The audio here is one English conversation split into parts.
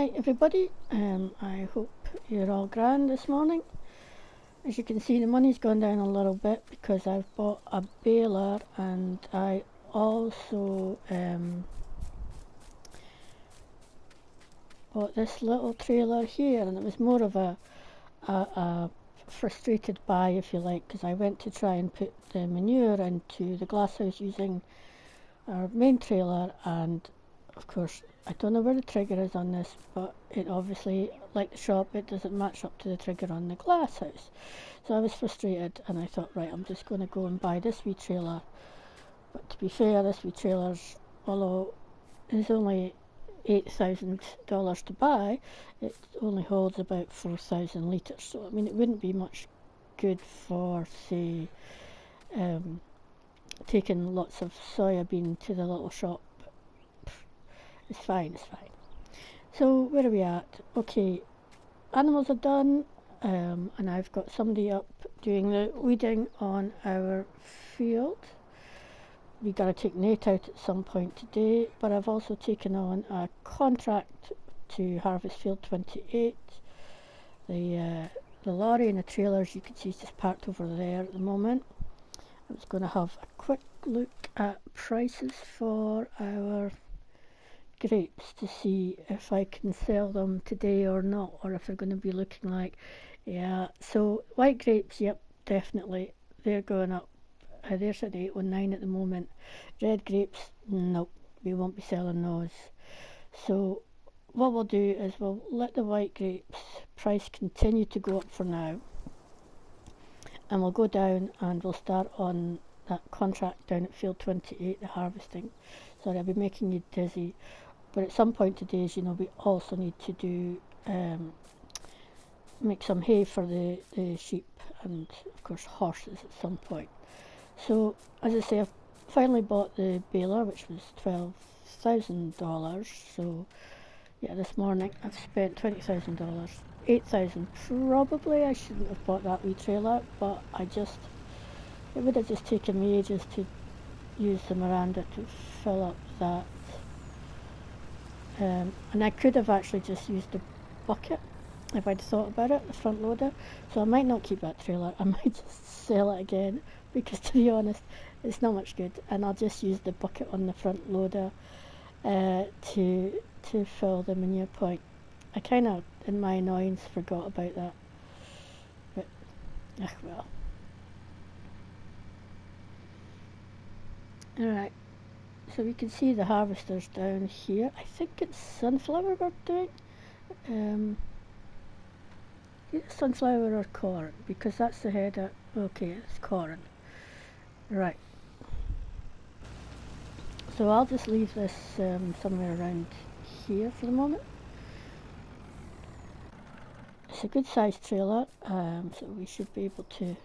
Hi everybody, I hope you're all grand this morning. As you can see, the money's gone down a little bit because I've bought a baler, and I also bought this little trailer here, and it was more of a frustrated buy, if you like, because I went to try and put the manure into the glasshouse using our main trailer, and of course I don't know where the trigger is on this, but it obviously, like the shop, it doesn't match up to the trigger on the glass house. So I was frustrated, and I thought, right, I'm just going to go and buy this wee trailer. But to be fair, this wee trailer's, although it's only $8,000 to buy, it only holds about 4,000 litres. So I mean, it wouldn't be much good for, say, taking lots of soybean to the little shop. It's fine. So where are we at? Okay, animals are done, and I've got somebody up doing the weeding on our field. We got to take Nate out at some point today, but I've also taken on a contract to harvest field 28. The lorry and the trailers, you can see, is just parked over there at the moment. I was going to have a quick look at prices for our grapes to see if I can sell them today or not, or if they're going to be looking like, yeah. So white grapes, yep, definitely, they're going up. They're sitting at 819 at the moment. Red grapes, nope, we won't be selling those. So what we'll do is we'll let the white grapes price continue to go up for now, and we'll go down and we'll start on that contract down at field 28, the harvesting. Sorry, I'll be making you dizzy. But at some point today, as you know, we also need to do make some hay for the sheep and of course horses at some point. So as I say, I've finally bought the baler, which was $12,000. So yeah, this morning I've spent $20,000. 8,000 probably. I shouldn't have bought that wee trailer, but it would have just taken me ages to use the Miranda to fill up that. And I could have actually just used the bucket if I'd thought about it, the front loader. So I might not keep that trailer. I might just sell it again, because to be honest, it's not much good. And I'll just use the bucket on the front loader to fill the manure point. I kind of, in my annoyance, forgot about that. But, well. Alright. So we can see the harvesters down here. I think it's sunflower we're doing. Sunflower or corn, because that's the header. Okay, it's corn. Right. So I'll just leave this somewhere around here for the moment. It's a good sized trailer, so we should be able to.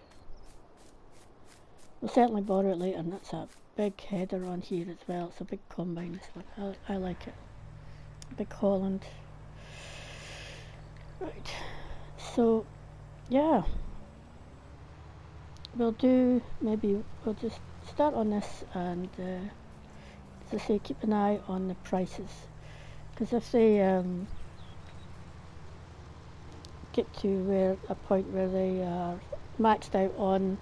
We'll certainly borrow it later, and that's a big header on here as well. It's a big combine, this one. I like it. Big Holland. Right. So, yeah. We'll just start on this, and as I say, keep an eye on the prices. Because if they get to a point where they are maxed out on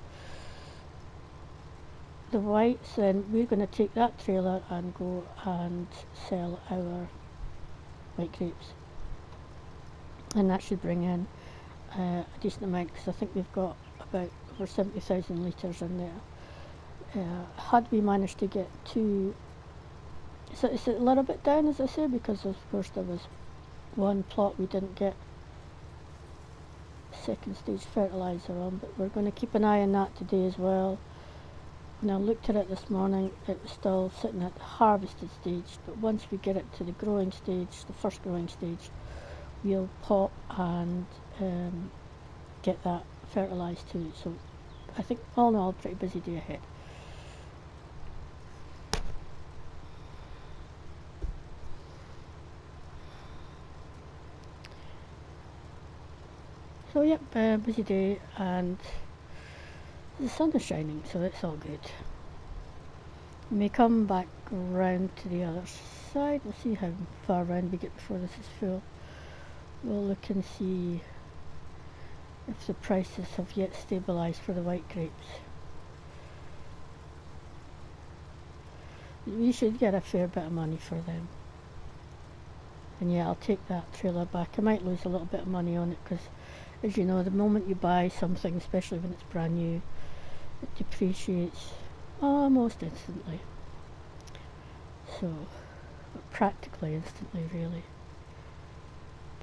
the whites, then we're going to take that trailer and go and sell our white grapes, and that should bring in a decent amount, because I think we've got about over 70,000 litres in there. Had we managed to get to, it's a little bit down, as I say, because of course there was one plot we didn't get second stage fertiliser on, but we're going to keep an eye on that today as well. When I looked at it this morning, it was still sitting at the harvested stage, but once we get it to the growing stage, the first growing stage, we'll pop and get that fertilised too. So I think all in all, pretty busy day ahead. So yep, busy day, and the sun is shining, so it's all good. We may come back round to the other side. We'll see how far round we get before this is full. we'll look and see if the prices have yet stabilised for the white grapes. We should get a fair bit of money for them. And yeah, I'll take that trailer back. I might lose a little bit of money on it because, as you know, the moment you buy something, especially when it's brand new, it depreciates almost instantly. So, practically instantly, really.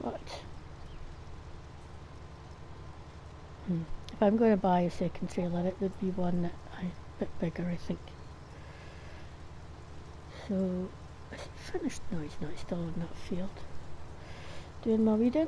But if I'm going to buy a second trailer, it would be one that a bit bigger, I think. So, is it finished? No, he's not. He's still in that field. Doing my weeding.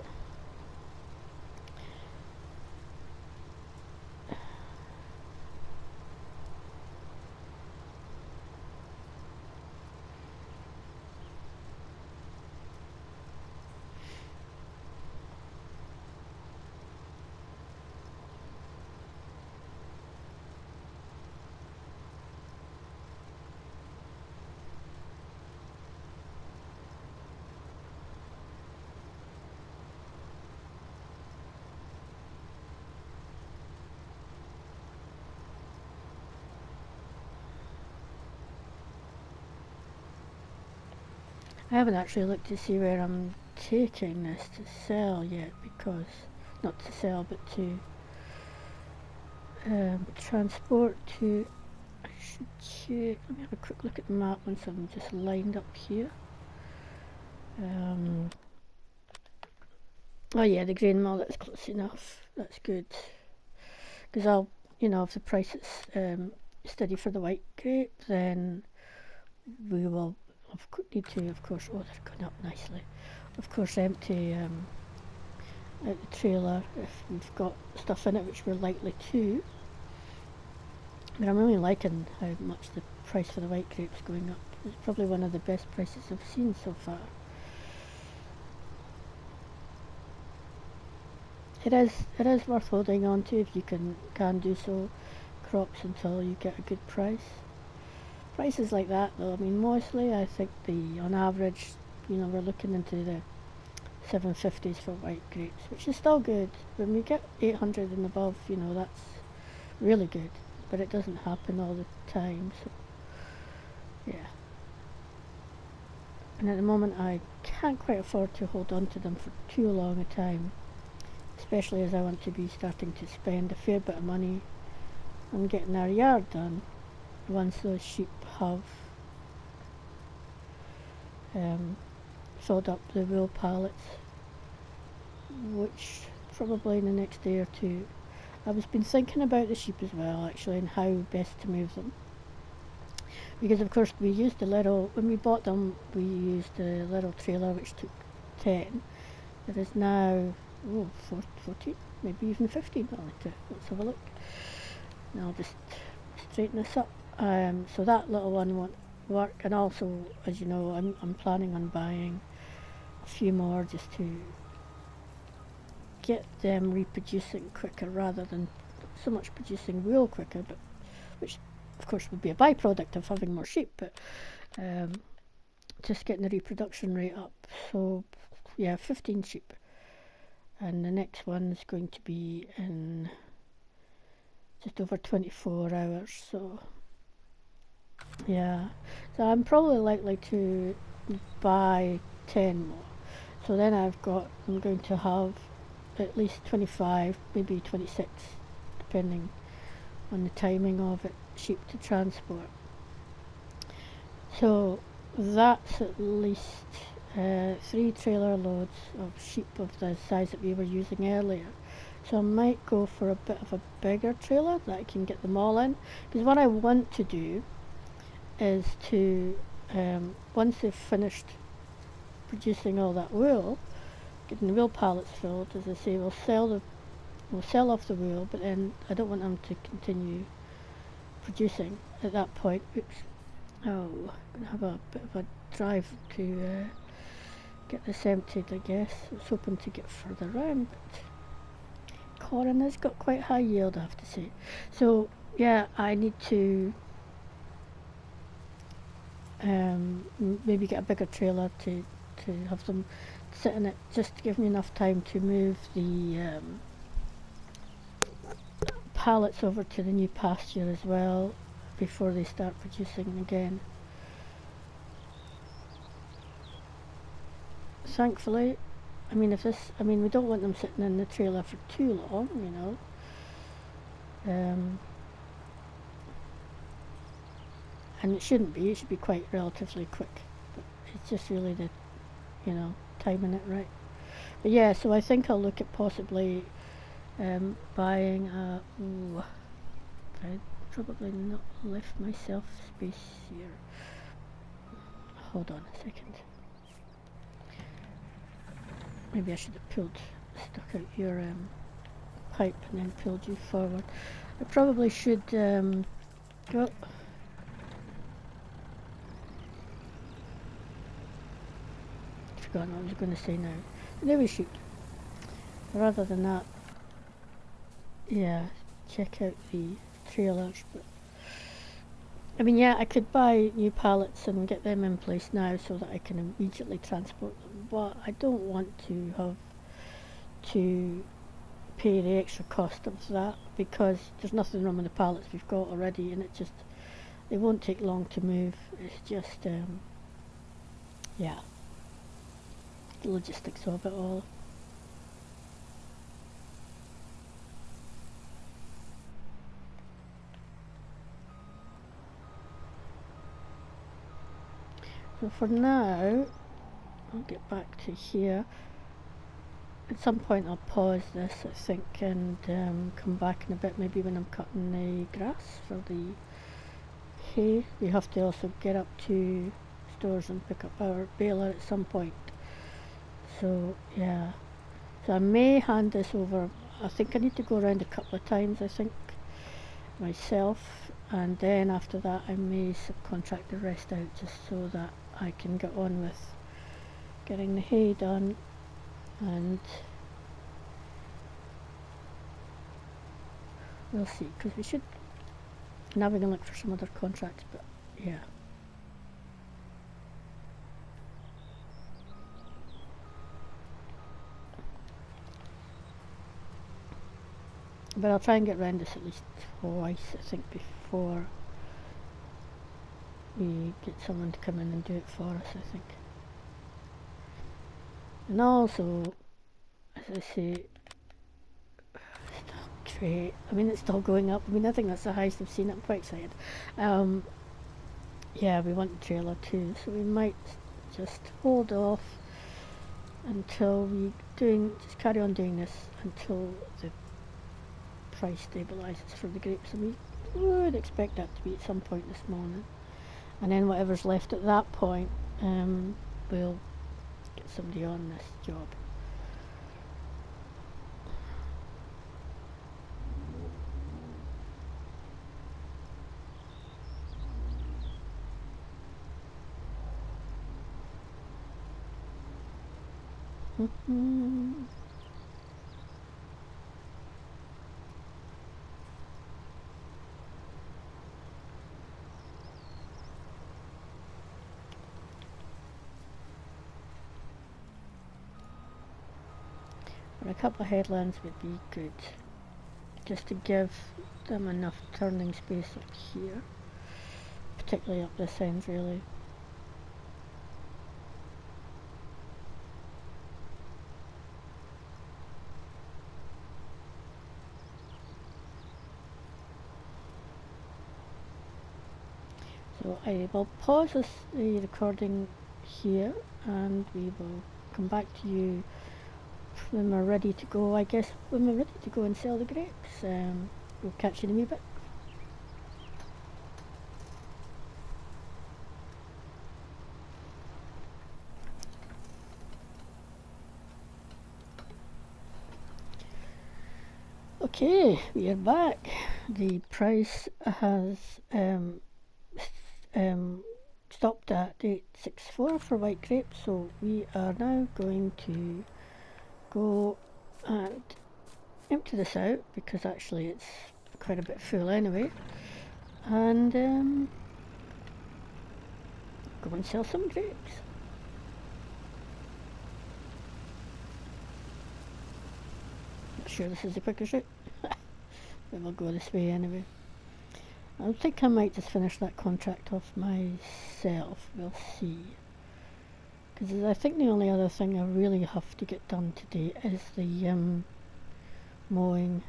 I haven't actually looked to see where I'm taking this to sell yet, because, not to sell, but to transport to, I should check, let me have a quick look at the map once I'm just lined up here. Oh yeah, the grain mill, that's close enough, that's good. Because I'll, you know, if the price is steady for the white grape, then we will need to, of course, oh, they're going up nicely, of course, empty out the trailer if we've got stuff in it, which we're likely to. But I'm really liking how much the price for the white grape's going up. It's probably one of the best prices I've seen so far. It is worth holding on to if you can do so, crops, until you get a good price. Prices like that though, I mean, mostly I think on average, you know, we're looking into the 750s for white grapes, which is still good. When we get 800 and above, you know, that's really good, but it doesn't happen all the time, so yeah. And at the moment I can't quite afford to hold on to them for too long a time, especially as I want to be starting to spend a fair bit of money on getting our yard done once those sheep have filled up the wool pallets, which probably in the next day or two. I've been thinking about the sheep as well, actually, and how best to move them, because of course we used when we bought them, we used a little trailer which took 10. There is now 14, maybe even 15 on it. Let's have a look. Now I'll just straighten this up. So that little one won't work, and also, as you know, I'm planning on buying a few more just to get them reproducing quicker rather than so much producing wool quicker, but which of course would be a byproduct of having more sheep, but just getting the reproduction rate up. So yeah, 15 sheep, and the next one is going to be in just over 24 hours, so yeah, so I'm probably likely to buy 10 more. So then I'm going to have at least 25, maybe 26, depending on the timing of it, sheep to transport. So that's at least 3 trailer loads of sheep of the size that we were using earlier. So I might go for a bit of a bigger trailer that I can get them all in, because what I want to do is to, once they've finished producing all that wool, getting the wool pallets filled, as I say, we'll sell off the wool, but then I don't want them to continue producing at that point. Oops. Oh, I'm going to have a bit of a drive to get this emptied, I guess. I was hoping to get further round, but corn has got quite high yield, I have to say. So yeah, I need to maybe get a bigger trailer to have them sit in it just to give me enough time to move the pallets over to the new pasture as well before they start producing again. Thankfully, I mean we don't want them sitting in the trailer for too long, you know. And it shouldn't be, it should be quite relatively quick. But it's just really the, you know, timing it right. But yeah, so I think I'll look at possibly buying a... Ooh, I'd probably not left myself space here. Hold on a second. Maybe I should have stuck out your pipe and then pulled you forward. I probably should go... Forgotten what I was going to say now. Maybe we should. Rather than that, yeah, check out the trailers. But I mean, yeah, I could buy new pallets and get them in place now so that I can immediately transport them. But I don't want to have to pay the extra cost of that because there's nothing wrong with the pallets we've got already, and they won't take long to move. It's just, yeah. The logistics of it all. So for now, I'll get back to here. At some point I'll pause this, I think, and come back in a bit, maybe when I'm cutting the grass for the hay. We have to also get up to stores and pick up our baler at some point. So yeah, so I may hand this over. I think I need to go around a couple of times, I think, myself, and then after that I may subcontract the rest out just so that I can get on with getting the hay done. And we'll see, because we should now we can look for some other contracts, but yeah. But I'll try and get round this at least twice, I think, before we get someone to come in and do it for us, I think. And also, as I say, still great. I mean, it's still going up. I mean, I think that's the highest I've seen it. I'm quite excited. Yeah, we want the trailer too, so we might just hold off until just carry on doing this until the price stabilises for the grapes, and we would expect that to be at some point this morning. And then whatever's left at that point, we'll get somebody on this job. But a couple of headlands would be good, just to give them enough turning space up here, particularly up this end really. So I will pause the recording here, and we will come back to you when we're ready to go. I guess when we're ready to go and sell the grapes, we'll catch you in a wee bit. Okay, we are back. The price has stopped at 864 for white grapes, so we are now going to go and empty this out, because actually it's quite a bit full anyway, and go and sell some grapes. sure this is the quickest route. But we'll go this way anyway. I think I might just finish that contract off myself. We'll see. Because I think the only other thing I really have to get done today is the mowing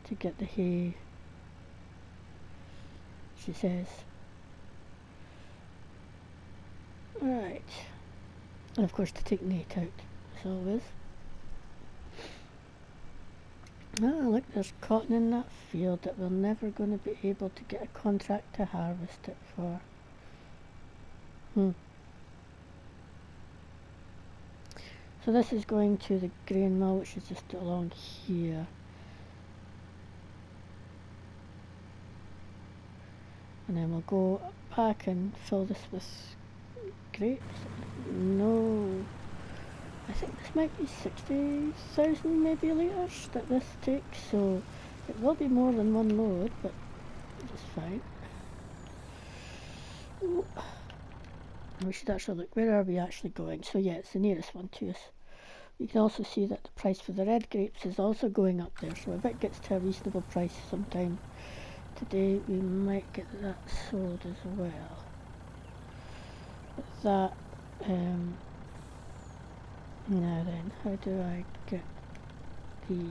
to get the hay, she says. Right. And of course to take Nate out, as always. Oh, look, there's cotton in that field that we're never going to be able to get a contract to harvest it for. So this is going to the grain mill, which is just along here. And then we'll go back and fill this with grapes. No. I think this might be 60,000 maybe litres that this takes, so it will be more than one load, but it's fine. Ooh. We should actually look, where are we actually going? So yeah, it's the nearest one to us. You can also see that the price for the red grapes is also going up there, so if it gets to a reasonable price sometime today, we might get that sold as well. But that, now then, how do I get the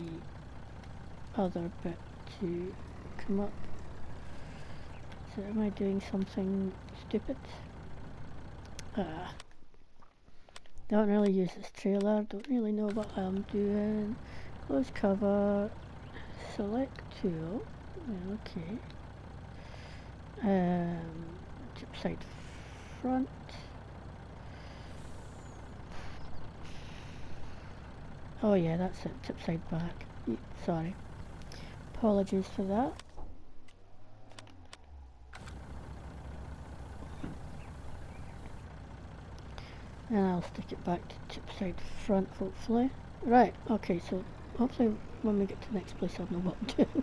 other bit to come up? So am I doing something stupid? Don't really use this trailer, don't really know what I'm doing. Close cover, select tool, okay. Tip side front. Oh yeah, that's it, tip side back. Sorry. Apologies for that. And I'll stick it back to tip side front, hopefully. Right, okay, so hopefully when we get to the next place I'll know what I'm doing.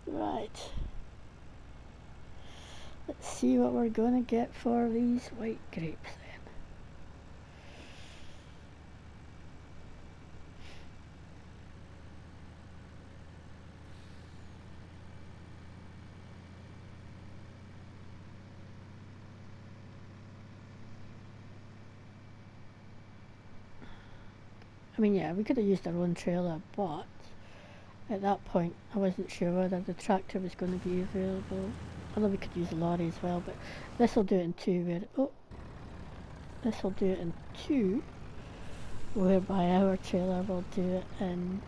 Right. Let's see what we're going to get for these white grapes then. I mean, yeah, we could have used our own trailer, but at that point I wasn't sure whether the tractor was going to be available. Although we could use a lorry as well, but this will do it in two, this will do it in two, whereby our trailer will do it in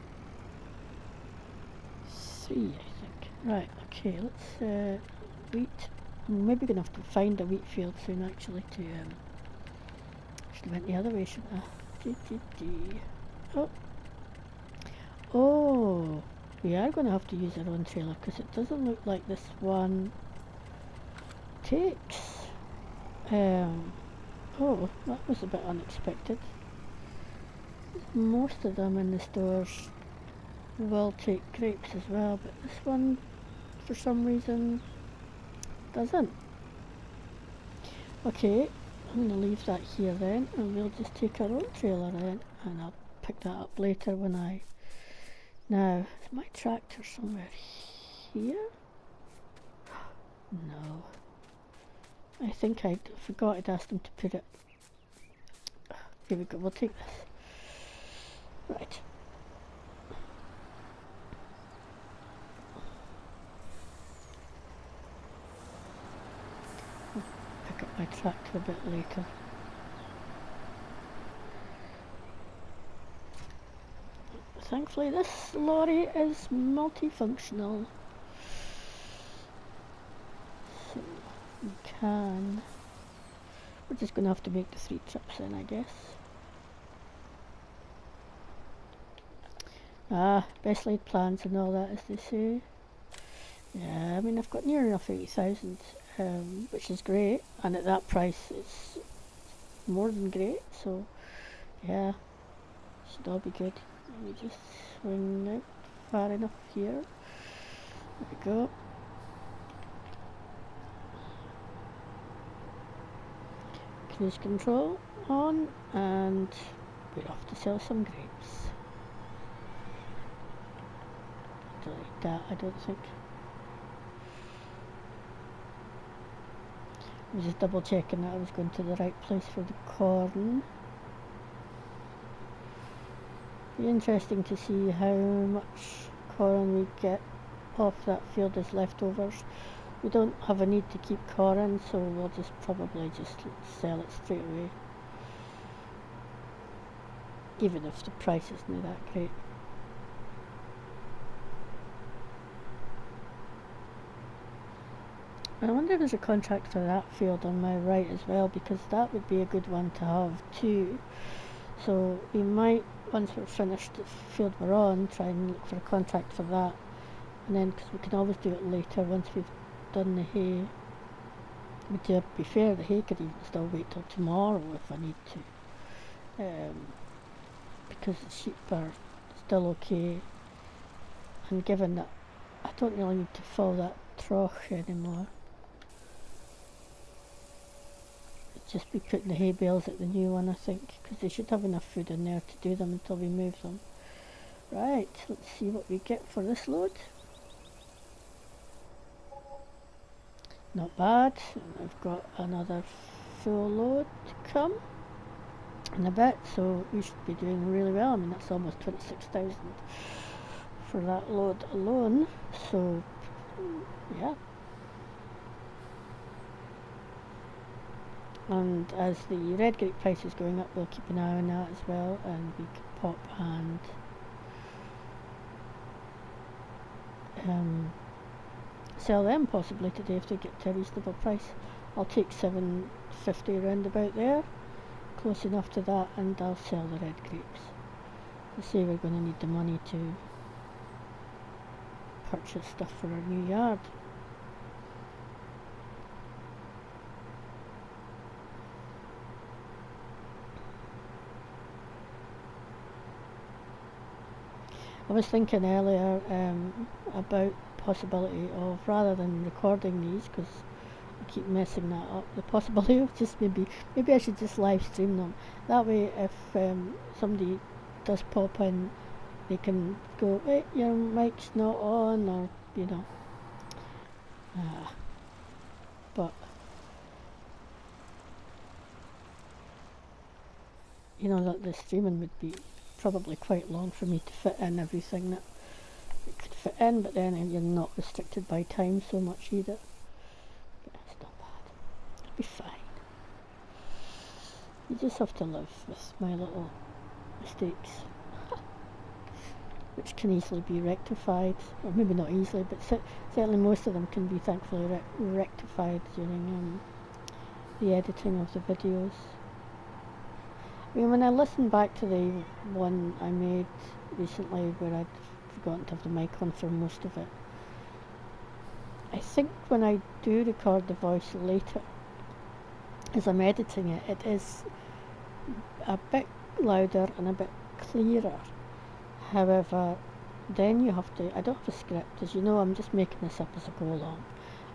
three, I think. Right, okay, let's, wheat. I'm maybe going to have to find a wheat field soon, actually, to, should have went the other way, shouldn't I? Oh, we are going to have to use our own trailer because it doesn't look like this one takes. Oh, that was a bit unexpected. Most of them in the stores will take grapes as well, but this one, for some reason, doesn't. Okay. I'm going to leave that here then, and we'll just take our own trailer then, and I'll pick that up later when I... Now, is my tractor somewhere here? No. I think I forgot I'd asked them to put it... Here we go, we'll take this. Right. Pick up my tractor a bit later. Thankfully this lorry is multifunctional. So we can... We're just going to have to make the 3 trips in, I guess. Best laid plans and all that, as they say. Yeah, I mean, I've got near enough 80,000, which is great, and at that price it's more than great, so yeah, should all be good. Let me just swing out far enough here. There we go. Cruise control on, and we're off to sell some grapes. that, I don't think. I was just double checking that I was going to the right place for the corn. Be interesting to see how much corn we get off that field as leftovers. We don't have a need to keep corn, so we'll just probably just sell it straight away, even if the price isn't that great. I wonder if there's a contract for that field on my right as well, because that would be a good one to have too. So we might, once we're finished the field we're on, try and look for a contract for that, and then, because we can always do it later once we've done the hay. But to be fair, the hay could even still wait till tomorrow if I need to, because the sheep are still okay, and given that I don't really need to fill that trough anymore, just be putting the hay bales at the new one, I think, because they should have enough food in there to do them until we move them. Right, let's see what we get for this load. Not bad. I've got another full load to come in a bit, so we should be doing really well. I mean, that's almost 26,000 for that load alone, so yeah. And as the red grape price is going up, we'll keep an eye on that as well, and we could pop and sell them possibly today if they get to a reasonable price. I'll take 750 round about there, close enough to that, and I'll sell the red grapes. I say we're going to need the money to purchase stuff for our new yard. I was thinking earlier about possibility of, rather than recording these, because I keep messing that up, the possibility of just maybe I should just live stream them. That way if somebody does pop in, they can go, hey, your mic's not on, or you know. But you know that the streaming would be probably quite long for me to fit in everything that it could fit in, but then you're not restricted by time so much either. But it's not bad. It'll be fine. You just have to live with my little mistakes, which can easily be rectified, or maybe not easily, but certainly most of them can be thankfully rectified during the editing of the videos. I mean, when I listen back to the one I made recently where I'd forgotten to have the mic on for most of it, I think when I do record the voice later, as I'm editing it, it is a bit louder and a bit clearer. However, then you have to, I don't have a script, as you know, I'm just making this up as I go along.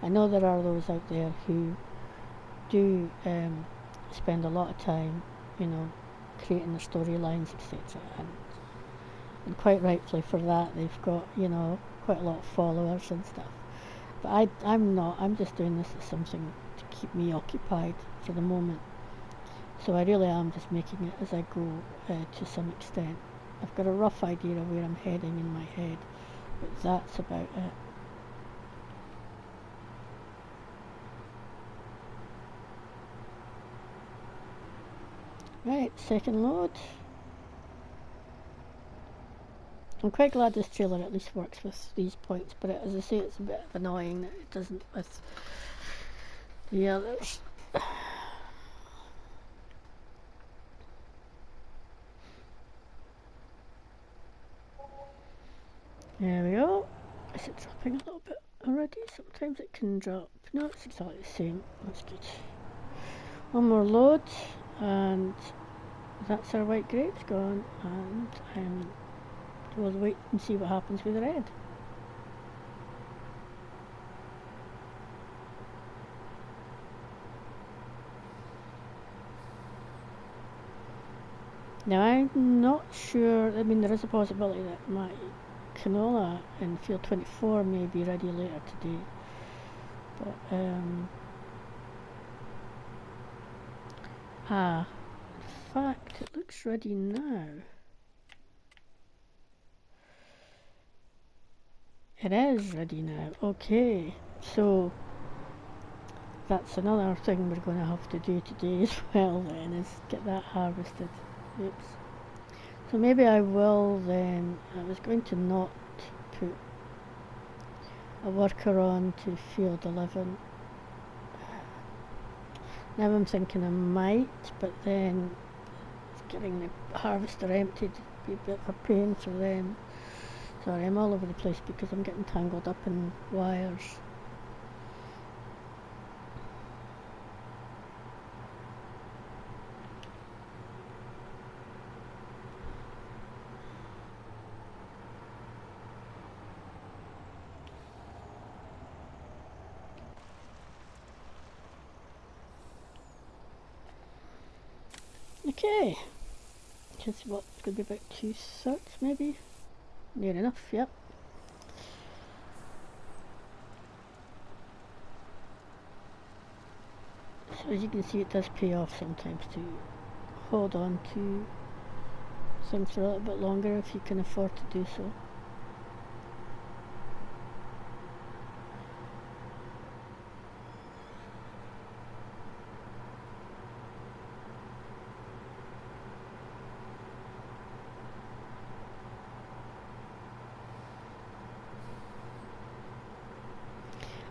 I know there are those out there who do spend a lot of time, you know, creating their storylines, etc. And quite rightfully for that, they've got, you know, quite a lot of followers and stuff. But I'm not, I'm just doing this as something to keep me occupied for the moment. So I really am just making it as I go to some extent. I've got a rough idea of where I'm heading in my head, but that's about it. Right, second load. I'm quite glad this trailer at least works with these points, but as I say, it's a bit annoying that it doesn't with the others. There we go. Is it dropping a little bit already? Sometimes it can drop. No, it's exactly the same. That's good. One more load, and that's our white grapes gone, and we'll wait and see what happens with the red. Now I'm not sure, I mean there is a possibility that my canola in field 24 may be ready later today. But, in fact, it looks ready now. It is ready now. Okay, so that's another thing we're going to have to do today as well then, is get that harvested. Oops. So maybe I will then, I was going to not put a worker on to field 11. Now I'm thinking I might, but then getting the harvester emptied would be a bit of a pain for them. Sorry, I'm all over the place because I'm getting tangled up in wires. Okay, just what, it's going to be about 2/3 maybe? Near enough, yep. So as you can see, it does pay off sometimes to hold on to things for a little bit longer if you can afford to do so.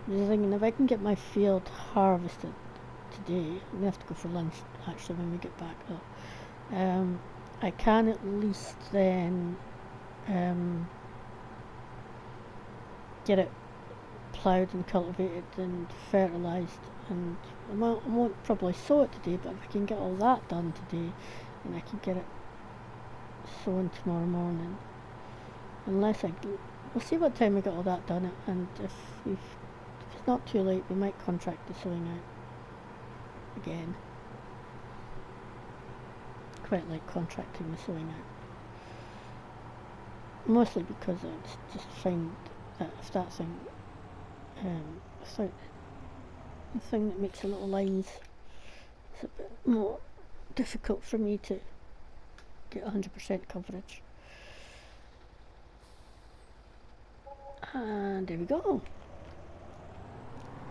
I'm just thinking, if I can get my field harvested today, I'm going to have to go for lunch actually when we get back though. I can at least then get it ploughed and cultivated and fertilised, and I won't probably sow it today, but if I can get all that done today, then I can get it sown tomorrow morning. Unless we'll see what time we get all that done, and if it's not too late, we might contract the sowing out again. Quite like contracting the sowing out. Mostly because I just find that if that thing, the thing that makes the little lines, it's a bit more difficult for me to get 100% coverage. And there we go.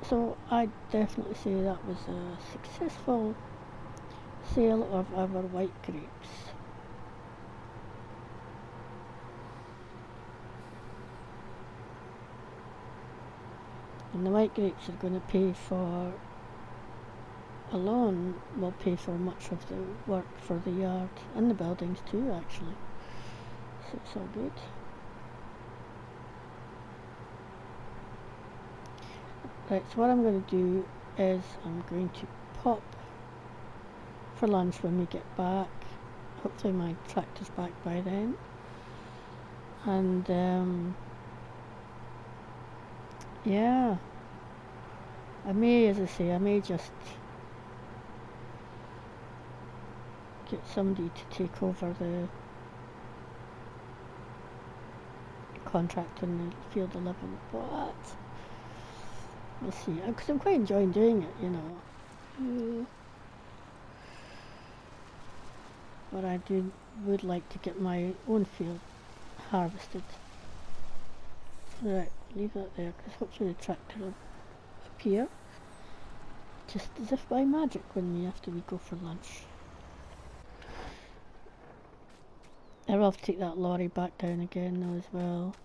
So I'd definitely say that was a successful sale of our white grapes. And the white grapes are going to pay for, alone will pay for much of the work for the yard and the buildings too actually. So it's all good. Right, so what I'm going to do is I'm going to pop for lunch when we get back. Hopefully my tractor's back by then. And yeah, I may, as I say, I may just get somebody to take over the contract in the field 11, but we'll see, because I'm quite enjoying doing it, you know. But I would like to get my own field harvested. Right, leave that there, because hopefully the tractor will appear just as if by magic after we go for lunch. I will have to take that lorry back down again though as well.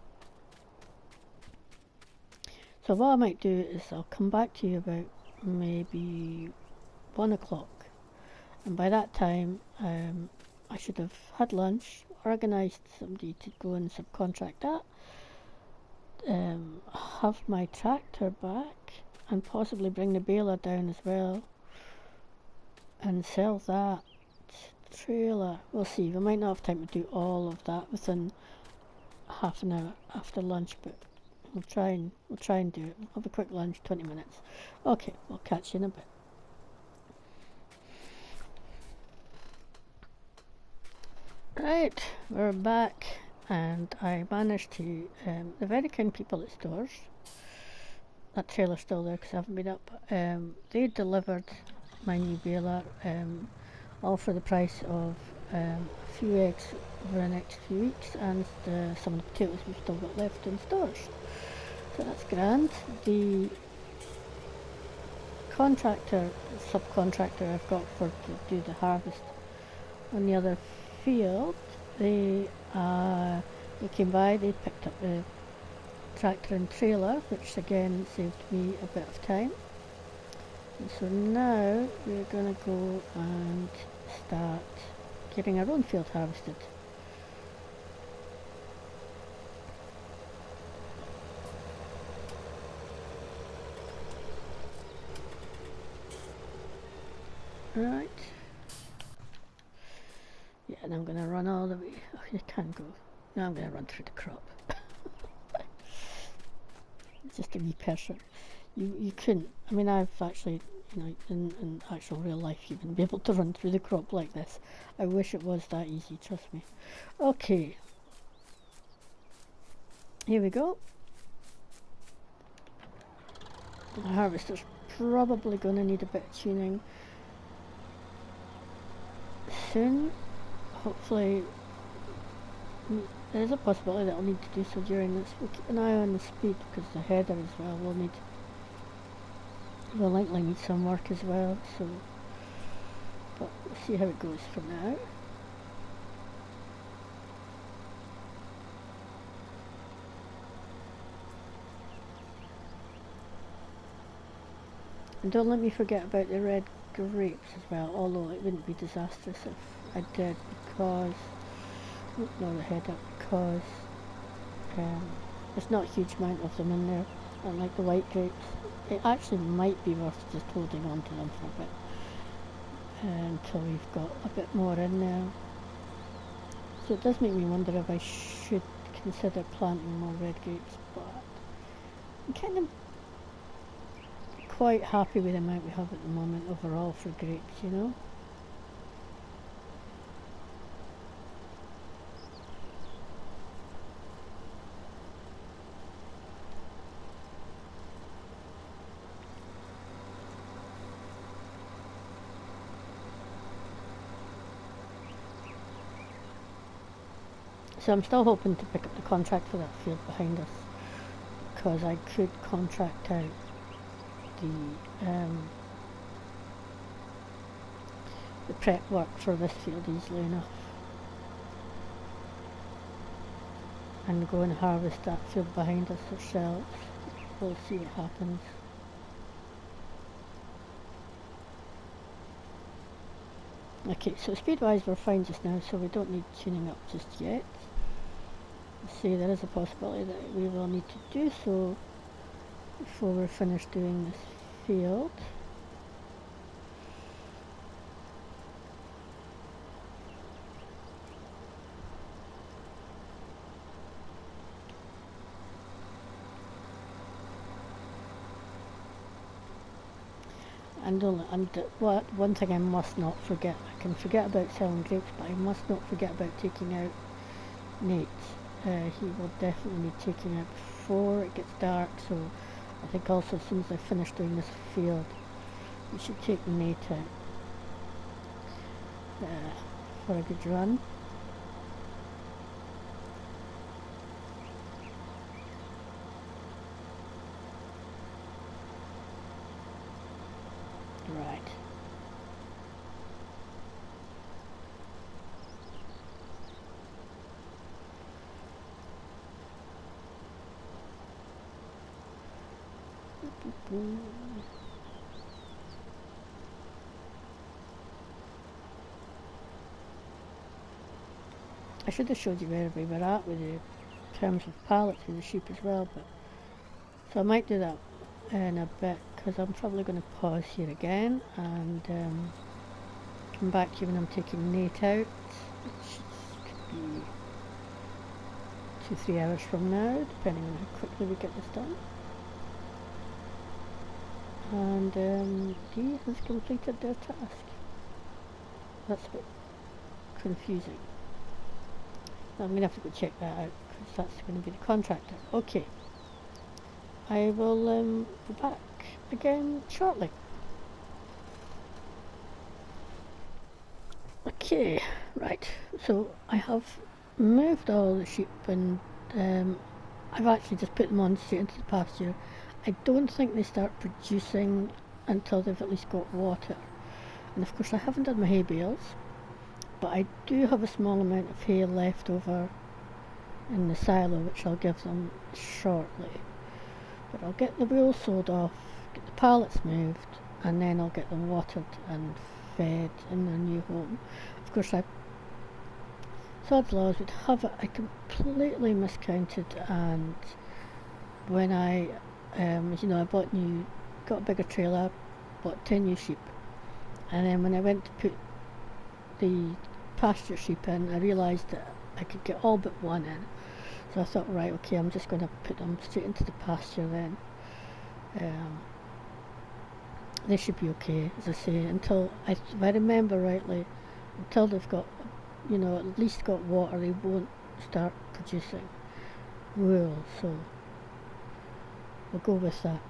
So what I might do is I'll come back to you about maybe 1 o'clock, and by that time I should have had lunch, organised somebody to go and subcontract that, have my tractor back, and possibly bring the baler down as well and sell that trailer. We'll see, we might not have time to do all of that within half an hour after lunch, but we'll try and do it. We'll have a quick lunch, 20 minutes. Okay, we'll catch you in a bit. Right, we're back. and I managed to, the very kind people at stores, that trailer's still there because I haven't been up, they delivered my new baler, all for the price of a few eggs over the next few weeks, and some of the potatoes we've still got left in stores. So that's grand. The subcontractor I've got to do the harvest on the other field, they came by, they picked up the tractor and trailer, which again saved me a bit of time. And so now we're going to go and start getting our own field harvested. Right. Yeah, and I'm going to run all the way. Oh, you can't go. Now I'm going to run through the crop. Just a wee person. You couldn't. I mean, I've actually, in actual real life, you wouldn't be able to run through the crop like this. I wish it was that easy, trust me. Okay. Here we go. The harvester's probably going to need a bit of tuning soon. Hopefully, there is a possibility that I'll need to do so during this. We'll keep an eye on the speed because the header as well will likely need some work as well. So, but we'll see how it goes for now. And don't let me forget about the red grapes as well, although it wouldn't be disastrous if I did, because ignore the header, because there's not a huge amount of them in there, unlike the white grapes. It actually might be worth just holding on to them for a bit until we've got a bit more in there. So it does make me wonder if I should consider planting more red grapes, but I'm kind of quite happy with the amount we have at the moment overall for grapes, you know. So I'm still hoping to pick up the contract for that field behind us, because I could contract out the prep work for this field easily enough and go and harvest that field behind us ourselves. We'll see what happens. Okay, so speed wise we're fine just now, so we don't need tuning up just yet. See, there is a possibility that we will need to do so before we're finished doing this field. And one thing I must not forget, I can forget about selling grapes, but I must not forget about taking out Nate. He will definitely need taking out before it gets dark, so I think also as soon as I finish doing this field, we should take Nate out for a good run. Right. I should have showed you where we were at with the terms of pallets with the sheep as well, but so I might do that in a bit, because I'm probably going to pause here again and come back to you when I'm taking Nate out, which could be 2-3 hours from now, depending on how quickly we get this done. And D has completed their task. That's a bit confusing. I'm going to have to go check that out because that's going to be the contractor. Okay. I will be back again shortly. Okay, right. So I have moved all the sheep and I've actually just put them on straight into the pasture. I don't think they start producing until they've at least got water. And of course I haven't done my hay bales, but I do have a small amount of hay left over in the silo which I'll give them shortly. But I'll get the wool sold off, get the pallets moved, and then I'll get them watered and fed in their new home. Of course I sod's laws would have it, I completely miscounted, and when I I got a bigger trailer, bought 10 new sheep, and then when I went to put the pasture sheep in, I realised that I could get all but one in. So I thought, right, okay, I'm just going to put them straight into the pasture then. They should be okay, as I say, until, if I remember rightly, until they've got, at least got water, they won't start producing wool, so we'll go with that.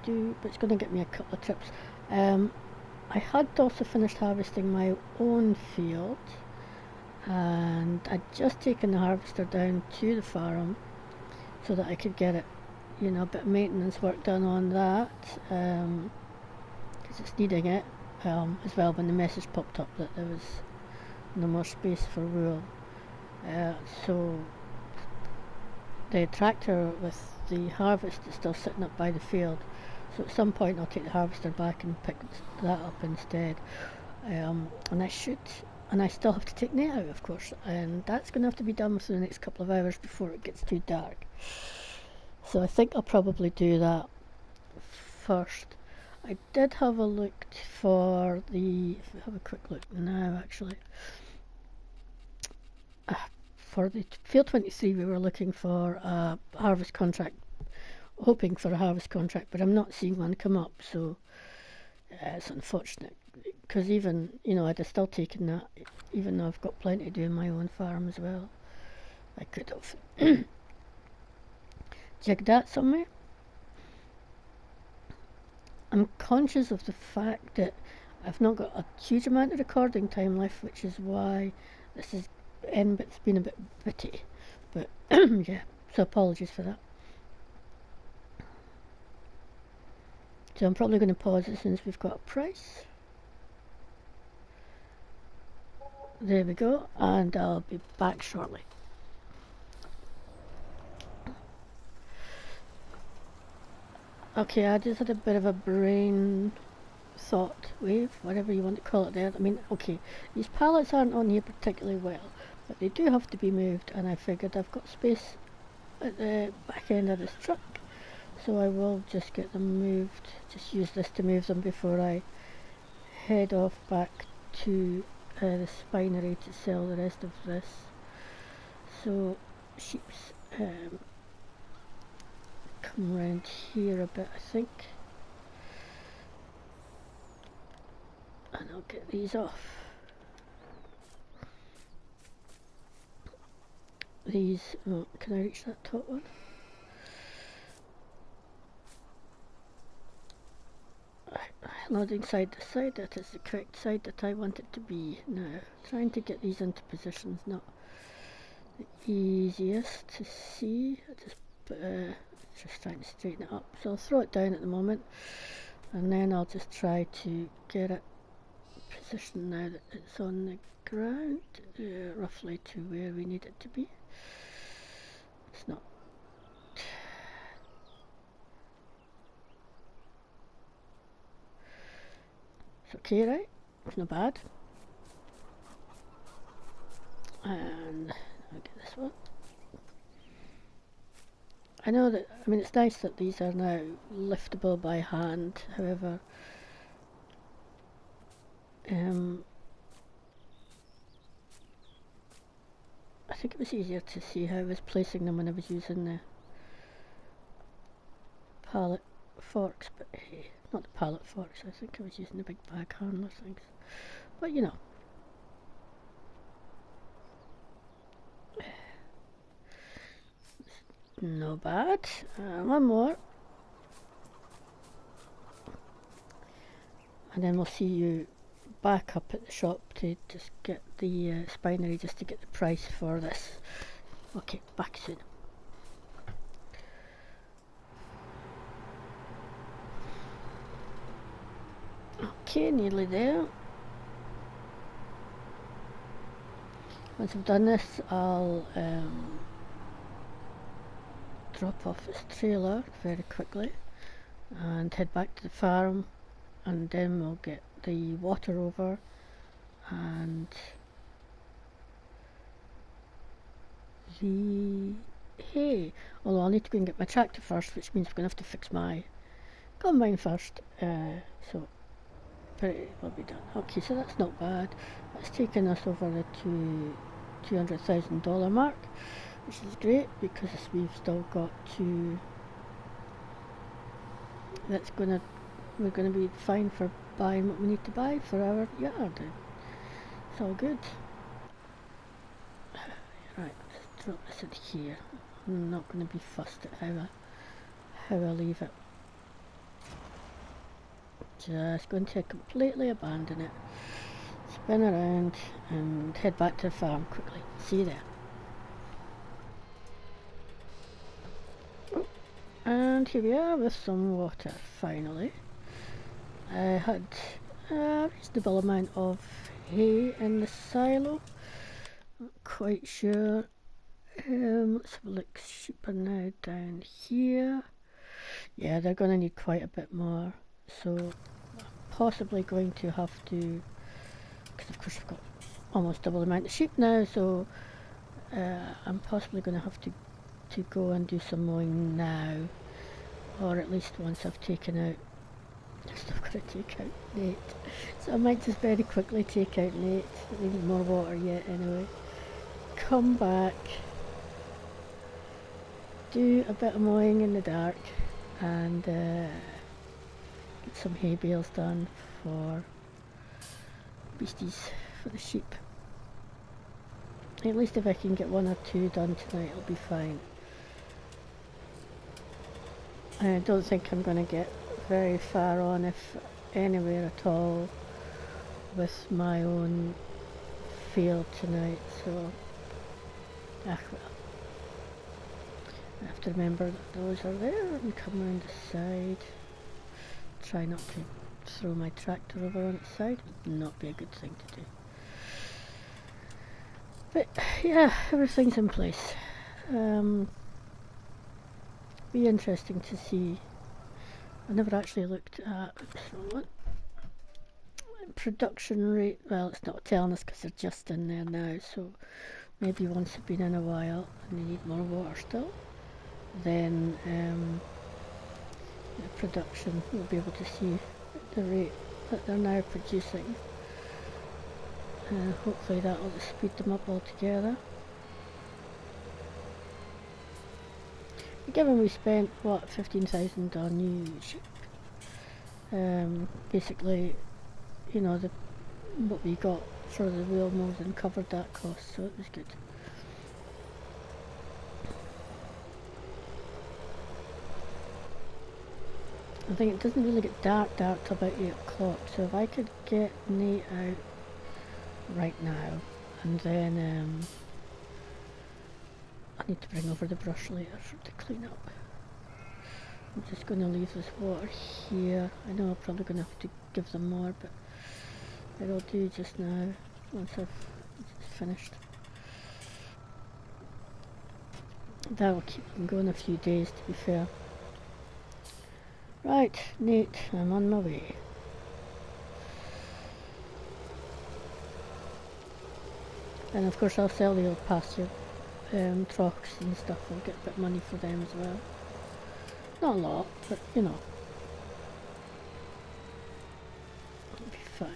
But it's going to get me a couple of trips. I had also finished harvesting my own field, and I'd just taken the harvester down to the farm so that I could get it, a bit of maintenance work done on that, because it's needing it, as well when the message popped up that there was no more space for wool. So the tractor with the harvest is still sitting up by the field, so at some point I'll take the harvester back and pick that up instead. And I still have to take net out, of course, and that's going to have to be done within the next couple of hours before it gets too dark. So I think I'll probably do that first. I did have a look for have a quick look now actually. For the Field 23 we were looking for a harvest contract, hoping for a harvest contract, but I'm not seeing one come up, so it's unfortunate, because even, I'd have still taken that, even though I've got plenty to do in my own farm as well. I could have jigged that somewhere. I'm conscious of the fact that I've not got a huge amount of recording time left, which is why this is it's been a bit bitty, but yeah, so apologies for that. So I'm probably going to pause as soon as we've got a price. There we go, and I'll be back shortly. Okay, I just had a bit of a brain thought wave, whatever you want to call it there. I mean, okay, these pallets aren't on here particularly well, but they do have to be moved, and I figured I've got space at the back end of this truck, so I will just get them moved, just use this to move them before I head off back to the spinery to sell the rest of this. So sheep's come round here a bit, I think, and I'll get these off. These, can I reach that top one? Loading side to side, that is the correct side that I want it to be. Now, trying to get these into positions, not the easiest to see. Just trying to straighten it up. So I'll throw it down at the moment, and then I'll just try to get it positioned now that it's on the ground, roughly to where we need it to be. It's not. It's okay, right? It's not bad. And I'll get this one. I know that, I mean, it's nice that these are now liftable by hand, however, I think it was easier to see how I was placing them when I was using the pallet forks, but hey, not the pallet forks, I think I was using the big bag handler things, but No bad. One more. And then we'll see you back up at the shop to just get the spinery, just to get the price for this. Okay, back soon. Okay, nearly there. Once I've done this, I'll drop off this trailer very quickly and head back to the farm, and then we'll get the water over and the hay. Although I'll need to go and get my tractor first, which means I'm going to have to fix my combine first, so but it will be done. Okay, so that's not bad. That's taken us over the $200,000 mark, which is great because we've still got to. We're gonna be fine for buying what we need to buy for our yard. It's all good. Right, let's drop this in here. I'm not going to be fussed at how I leave it. Just going to completely abandon it, spin around and head back to the farm quickly. See you there. Oh, and here we are with some water finally. I had a reasonable amount of hay in the silo. Not quite sure. Let's have a look. Sheep are now down here. Yeah, they're going to need quite a bit more. So possibly going to have to, because of course I've got almost double the amount of sheep now, so I'm possibly going to have to go and do some mowing now, or at least once I've taken out. I've still got to take out Nate, so I might just very quickly take out Nate. I need more water yet anyway. Come back, do a bit of mowing in the dark, and get some hay bales done for beasties, for the sheep. At least if I can get one or two done tonight, it'll be fine. I don't think I'm going to get very far on, if anywhere at all, with my own field tonight, so well, I have to remember that those are there and come around the side. Try not to throw my tractor over on its side, would not be a good thing to do. But yeah, everything's in place. Be interesting to see. I never actually looked at production rate. Well, it's not telling us because they're just in there now, so maybe once they've been in a while and they need more water still, then the production, we'll be able to see the rate that they're now producing. Hopefully that will speed them up altogether. Given we spent what, 15,000 on new sheep, basically, you know, what we got for the wheel more than covered that cost, so it was good. I think it doesn't really get dark till about 8 o'clock, so if I could get Nate out right now, and then I need to bring over the brush later to clean up. I'm just going to leave this water here. I know I'm probably going to have to give them more, but it'll do just now once I've finished. That'll keep them going a few days, to be fair. Right, Nate, I'm on my way. And of course I'll sell the old pasture trucks and stuff. I'll get a bit of money for them as well. Not a lot, but you know, it'll be fine.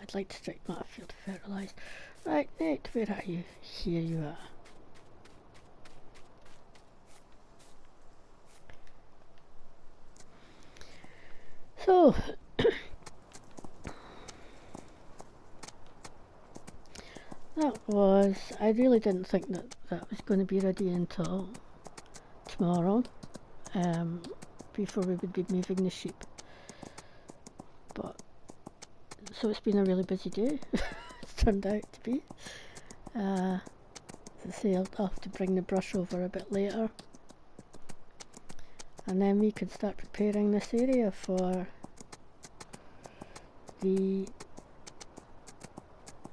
I'd like to strike my field fertilised. Right, Nate, where are you? Here you are. So, that was, I really didn't think that was going to be ready until tomorrow, before we would be moving the sheep. But so it's been a really busy day. It's turned out to be. As I say, I'll have to bring the brush over a bit later, and then we can start preparing this area for the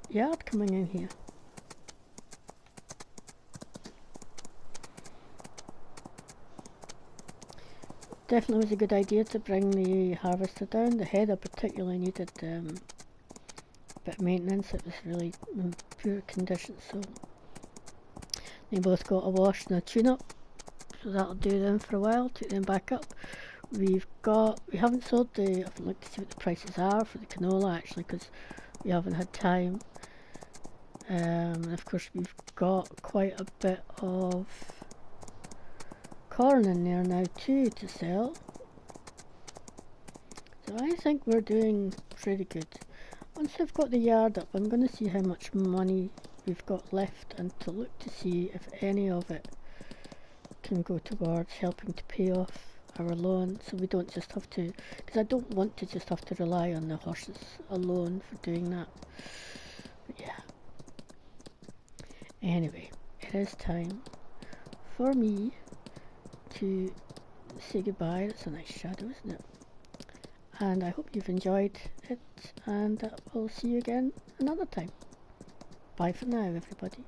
yard coming in here. Definitely was a good idea to bring the harvester down. The header particularly needed a bit of maintenance. It was really in poor condition, so they both got a wash and a tune-up, so that'll do them for a while. Take them back up. We haven't sold I haven't looked to see what the prices are for the canola actually, because we haven't had time. And of course we've got quite a bit of corn in there now too to sell. So I think we're doing pretty good. Once I've got the yard up, I'm going to see how much money we've got left and to look to see if any of it can go towards helping to pay off our loan, so we don't just have to, because I don't want to just have to rely on the horses alone for doing that. But yeah. Anyway, it is time for me to say goodbye. That's a nice shadow, isn't it? And I hope you've enjoyed it, and we'll see you again another time. Bye for now, everybody.